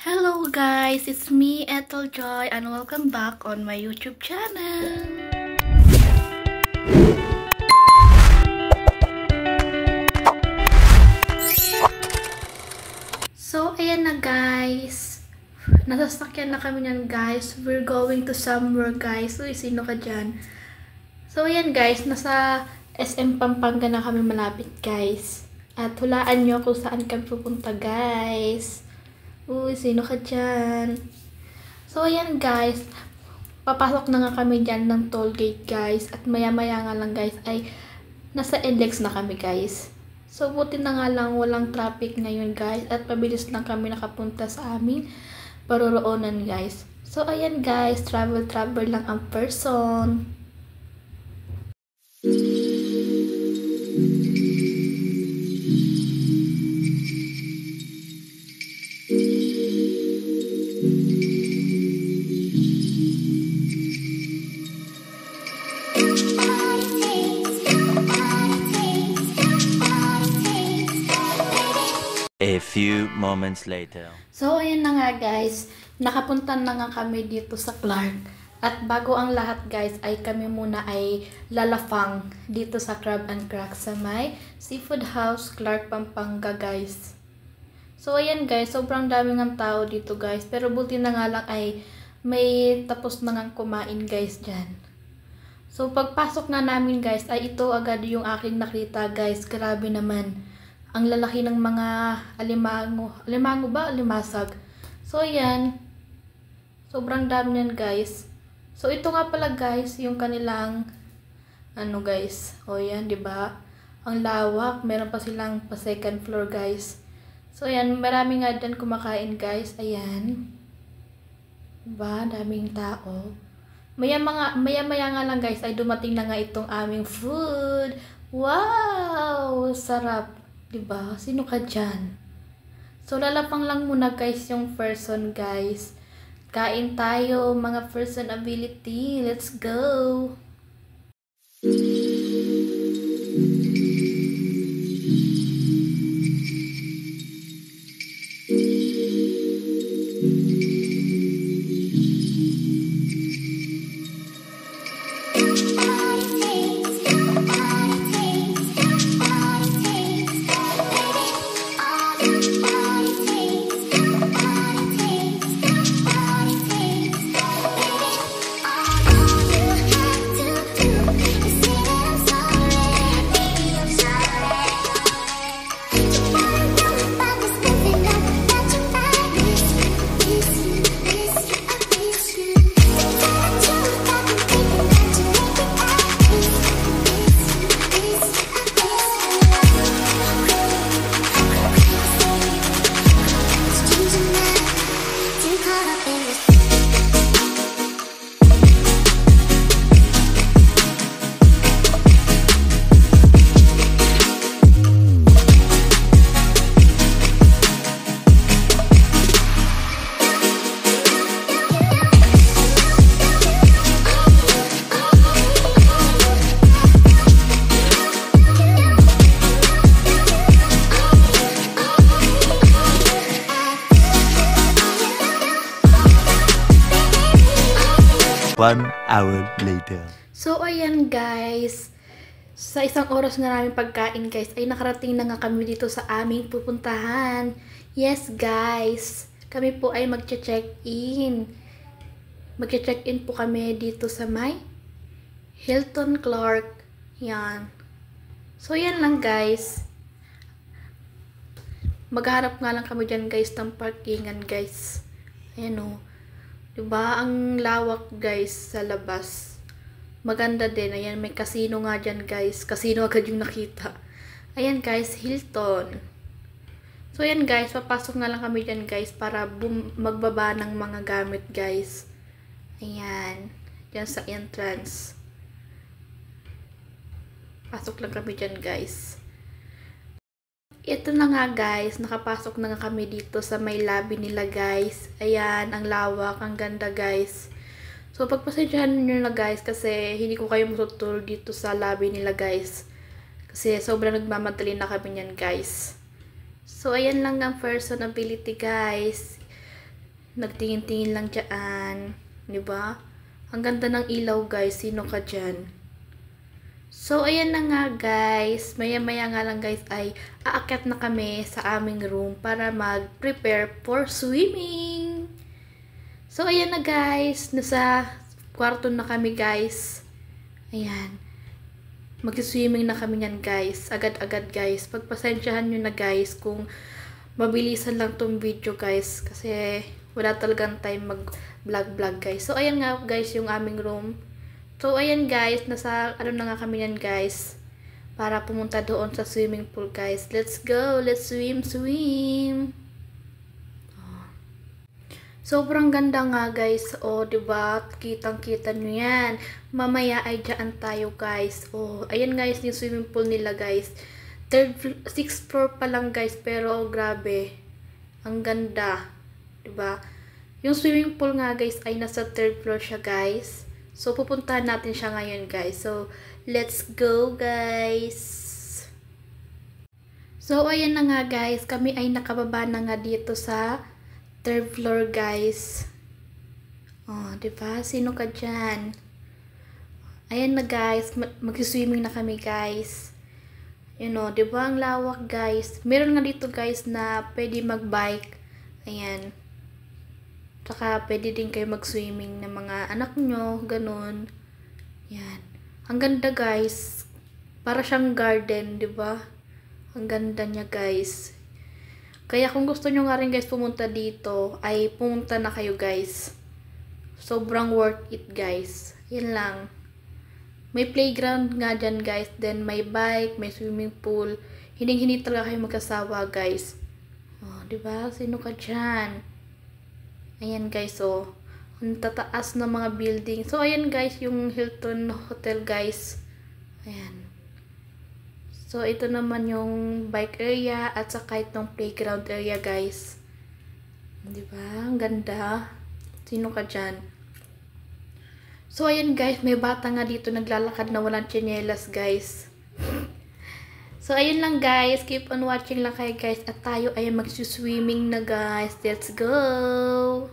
Hello guys, it's me Ethel Joy and welcome back on my YouTube channel. So ayan na guys, nasasakyan na kami niyan guys. We're going to somewhere guys. Uy, sino ka dyan? So ayan guys, nasa SM Pampanga na kami malapit guys. At hulaan nyo kung saan kami pupunta guys. Uy, sino ka dyan? So, ayan guys. Papasok na nga kami dyan ng toll gate guys. At maya-maya nga lang guys ay nasa NLEX na kami guys. So, buti na nga lang walang traffic ngayon guys. At pabilis lang kami nakapunta sa aming paroroonan guys. So, ayan guys. Travel lang ang person. A few moments later. So, ayan na nga guys. Nakapunta na nga kami dito sa Clark. At bago ang lahat guys, ay kami muna ay lalafang dito sa Crab and Crack sa may Seafood House, Clark, Pampanga guys. So, ayan guys. Sobrang daming ng tao dito guys. Pero buti na nga lang ay may tapos na nga kumain guys dyan. So, pagpasok na namin guys, ay ito agad yung aking nakita guys. Grabe naman. Ang lalaki ng mga alimango. Alimango ba? Alimasag. So, ayan. Sobrang dami yan, guys. So, ito nga pala, guys, yung kanilang, guys. O, yan, diba? Ang lawak. Meron pa silang pa second floor, guys. So, ayan. Marami nga dyan kumakain, guys. Ayan. Diba? Daming tao. Maya-maya nga lang, guys, ay dumating na nga itong aming food. Wow! Sarap. Diba? Sino ka dyan? So, lalapang lang muna guys yung person guys. Kain tayo, mga person ability. Let's go! One hour later. So, ayan guys. Sa isang oras na namin pagkain guys, ay nakarating na nga kami dito sa aming pupuntahan. Yes guys. Kami po ay magche-check-in. Magche-check-in po kami dito sa may Hilton Clark. Yan. So, yan lang guys. Magharap nga lang kami dyan guys ng parkingan guys. Ayan o. Diba? Ang lawak guys sa labas. Maganda din. Ayan, may casino nga dyan guys. Casino agad yung nakita. Ayan guys, Hilton. So ayan guys, papasok na lang kami dyan guys para magbaba ng mga gamit guys. Ayan. Dyan sa entrance. Pasok lang kami dyan guys. Ito na nga guys, nakapasok na nga kami dito sa may lobby nila guys. Ayan, ang lawak, ang ganda guys. So pagpasensyahan nyo na guys kasi hindi ko kayo matuturo dito sa lobby nila guys. Kasi sobrang nagmamadali na kami niyan guys. So ayan lang ang personability guys. Nagtingin-tingin lang dyan. Diba? Ang ganda ng ilaw guys. Sino ka dyan? So, ayan na nga guys. Maya-maya nga lang guys ay aakyat na kami sa aming room para mag-prepare for swimming. So, ayan na guys. Nasa kwarto na kami guys. Ayan. Mag-swimming na kami yan guys. Agad-agad guys. Pagpasensyahan nyo na guys kung mabilisan lang tong video guys. Kasi wala talagang time mag-vlog guys. So, ayan nga guys yung aming room. So, ayan guys. Nasa ano na nga kami yan guys. Para pumunta doon sa swimming pool guys. Let's go. Let's swim. Sobrang ganda nga guys. O, diba? Kitang-kita nyo yan. Mamaya ay dyan tayo guys. O, ayan guys yung swimming pool nila guys. 6th floor pa lang guys. Pero grabe. Ang ganda. Diba? Yung swimming pool nga guys ay nasa 3rd floor siya guys. So, pupuntahan natin siya ngayon guys. So, let's go guys. So, ayan na nga guys. Kami ay nakababa na nga dito sa 3rd floor guys. Oh, diba? Sino ka dyan? Ayan na guys. Mag-swimming na kami guys. You know, diba? Ang lawak guys. Meron nga dito guys na pwede mag-bike. Ayan. Saka pwede din kayo mag-swimming ng mga anak nyo. Ganun. Yan. Ang ganda guys. Para siyang garden, diba? Ang ganda niya guys. Kaya kung gusto nyo nga rin guys pumunta dito, ay pumunta na kayo guys. Sobrang worth it guys. Yan lang. May playground nga dyan guys. Then may bike, may swimming pool. Hindi talaga kayo magkasawa guys. Oh, diba? Sino ka dyan? Ayan guys, oh. Ang tataas na mga building. So, ayan guys, yung Hilton Hotel guys. Ayan. So, ito naman yung bike area at saka itong playground area guys. Diba? Ang ganda. Sino ka dyan? So, ayan guys, may bata nga dito naglalakad na walang tsinelas guys. So, ayun lang guys. Keep on watching lang kayo guys. At tayo ay mag-swimming na guys. Let's go!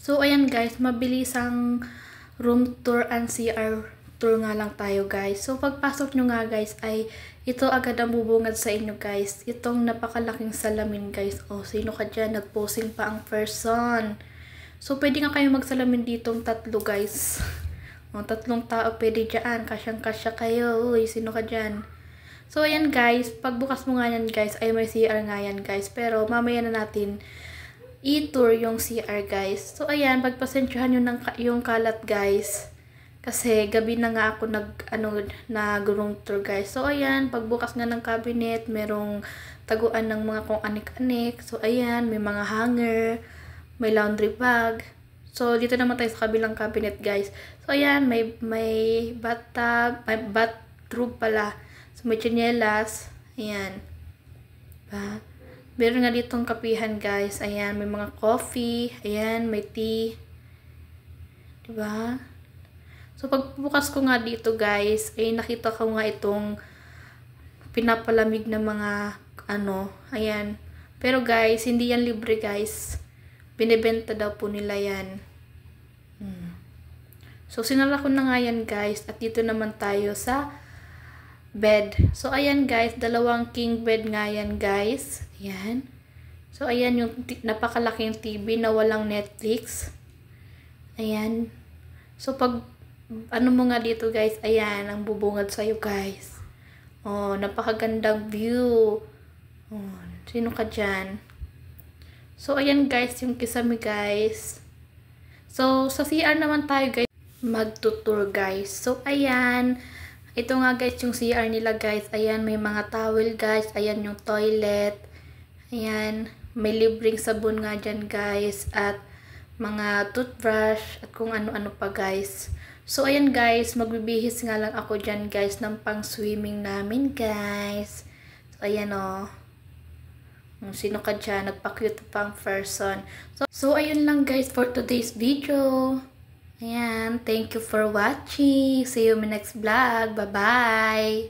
So, ayan guys, mabilisang room tour and CR tour nga lang tayo guys. So, pagpasok nyo nga guys ay ito agad ang bubungad sa inyo guys. Itong napakalaking salamin guys. O, sino ka dyan? Nag-posing pa ang person. So, pwede nga kayo magsalamin ditong 3 guys. O, 3 tao pwede dyan. Kasyang-kasya kayo. Uy, sino ka dyan? So, ayan guys, pagbukas mo nga yan guys, ay may CR nga yan guys. Pero, mamaya na natin i-tour yung CR guys. So, ayan, pagpasensyahan nyo yung kalat guys. Kasi, gabi na nga ako nag-room tour guys. So, ayan, pagbukas nga ng cabinet, merong taguan ng mga kung anik-anik. So, ayan, may mga hanger, may laundry bag. So, dito naman tayo sa kabilang cabinet guys. So, ayan, may bathtub, may bathroom pala. So, may tsinelas. Ayan. Diba? Meron nga ditong kapihan, guys. Ayan, may mga coffee. Ayan, may tea. Diba? So, pagbukas ko nga dito, guys, ay nakita ko nga itong pinapalamig na mga, ayan. Pero, guys, hindi yan libre, guys. Binibenta daw po nila yan. So, sinara ko na nga yan, guys. At dito naman tayo sa bed. So, ayan guys, dalawang king bed nga yan guys. Ayan. So, ayan yung napakalaking TV na walang Netflix. Ayan. So, pag mo nga dito guys, ayan, ang bubungad sa'yo guys. Oh, napakagandang view. Oh, sino ka dyan? So, ayan guys, yung kisame guys. So, sa CR naman tayo guys, magtutour guys. So, ayan. Ito nga guys yung CR nila guys. Ayan, may mga towel guys. Ayan yung toilet. Ayan, may libreng sabon nga dyan guys. At mga toothbrush. At kung ano-ano pa guys. So ayan guys, magbibihis nga lang ako dyan guys ng pang swimming namin guys. So ayan o. Sino ka dyan? Nagpa-cute pang person. So ayun lang guys for today's video. Ayan, thank you for watching. See you in my next vlog. Bye-bye.